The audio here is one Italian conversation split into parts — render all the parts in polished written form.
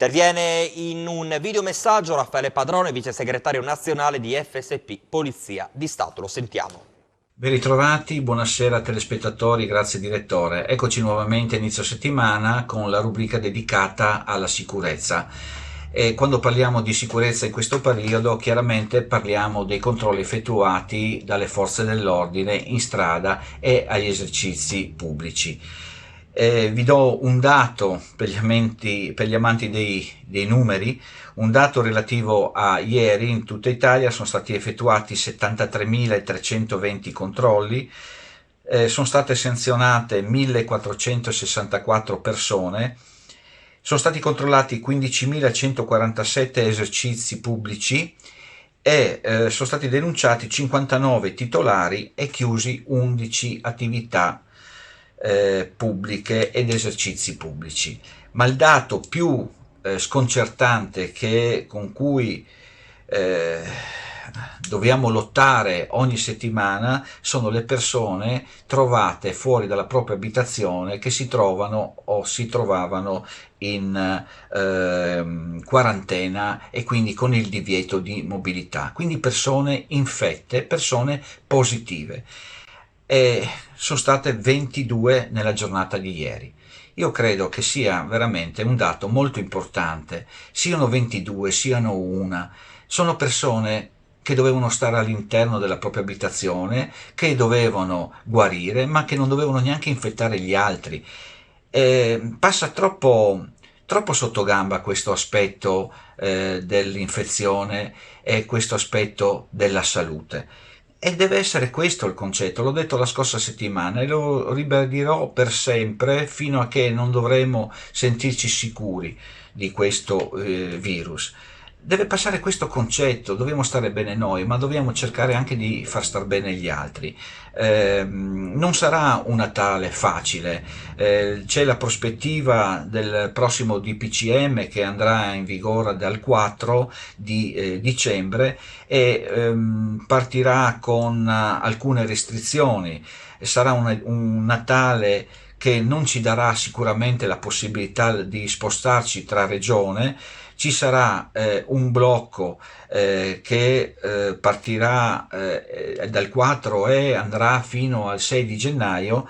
Interviene in un videomessaggio Raffaele Padrone, vice segretario nazionale di FSP Polizia di Stato. Lo sentiamo. Ben ritrovati, buonasera telespettatori, grazie direttore. Eccoci nuovamente a inizio settimana con la rubrica dedicata alla sicurezza. E quando parliamo di sicurezza in questo periodo, chiaramente parliamo dei controlli effettuati dalle forze dell'ordine in strada e agli esercizi pubblici. Vi do un dato per gli amanti dei numeri, un dato relativo a ieri. In tutta Italia sono stati effettuati 73.320 controlli, sono state sanzionate 1.464 persone, sono stati controllati 15.147 esercizi pubblici e sono stati denunciati 59 titolari e chiusi 11 attività pubbliche ed esercizi pubblici. Ma il dato più sconcertante con cui dobbiamo lottare ogni settimana sono le persone trovate fuori dalla propria abitazione che si trovano o si trovavano in quarantena e quindi con il divieto di mobilità, quindi persone infette, persone positive. E sono state 22 nella giornata di ieri. Io credo che sia veramente un dato molto importante, siano 22, siano una, sono persone che dovevano stare all'interno della propria abitazione, che dovevano guarire, ma che non dovevano neanche infettare gli altri. Passa troppo sotto gamba questo aspetto dell'infezione e questo aspetto della salute. E deve essere questo il concetto, l'ho detto la scorsa settimana e lo ribadirò per sempre fino a che non dovremo sentirci sicuri di questo virus. Deve passare questo concetto, dobbiamo stare bene noi, ma dobbiamo cercare anche di far star bene gli altri. Non sarà un Natale facile, c'è la prospettiva del prossimo DPCM che andrà in vigore dal 4 di dicembre e partirà con alcune restrizioni. Sarà un Natale che non ci darà sicuramente la possibilità di spostarci tra regione. Ci sarà un blocco che partirà dal 4 e andrà fino al 6 di gennaio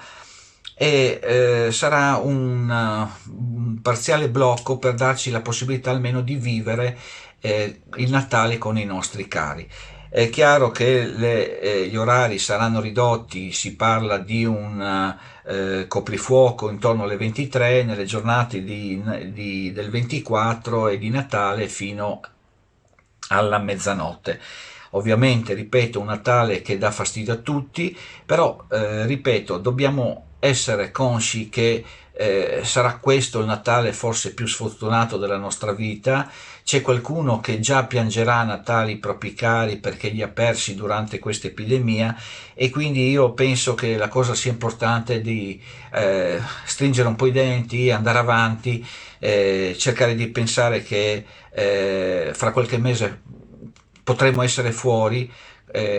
e sarà un parziale blocco per darci la possibilità almeno di vivere il Natale con i nostri cari. È chiaro che gli orari saranno ridotti, si parla di un coprifuoco intorno alle 23 nelle giornate del 24 e di Natale fino alla mezzanotte. Ovviamente, ripeto, un Natale che dà fastidio a tutti, però ripeto, dobbiamo essere consci che sarà questo il Natale forse più sfortunato della nostra vita. C'è qualcuno che già piangerà a Natale i propri cari perché li ha persi durante questa epidemia e quindi io penso che la cosa sia importante di stringere un po' i denti, andare avanti, cercare di pensare che fra qualche mese potremo essere fuori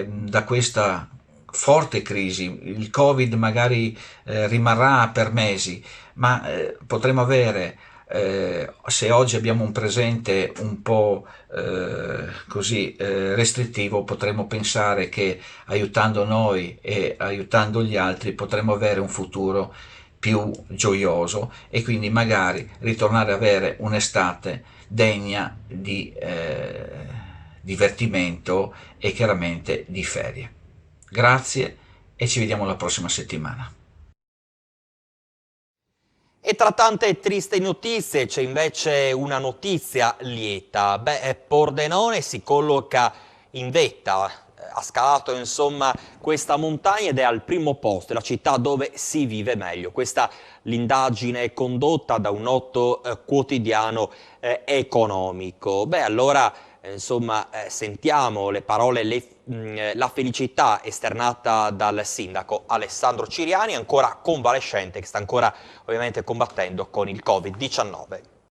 da questa forte crisi. Il Covid magari rimarrà per mesi, ma potremo avere, se oggi abbiamo un presente un po' così restrittivo, potremmo pensare che aiutando noi e aiutando gli altri potremo avere un futuro più gioioso e quindi magari ritornare ad avere un'estate degna di divertimento e chiaramente di ferie. Grazie e ci vediamo la prossima settimana. E tra tante tristi notizie c'è invece una notizia lieta. Pordenone si colloca in vetta, ha scalato insomma questa montagna ed è al primo posto, è la città dove si vive meglio. Questa l'indagine condotta da un noto quotidiano economico. Allora insomma sentiamo le parole, la felicità esternata dal sindaco Alessandro Ciriani, ancora convalescente, che sta ancora ovviamente combattendo con il Covid-19.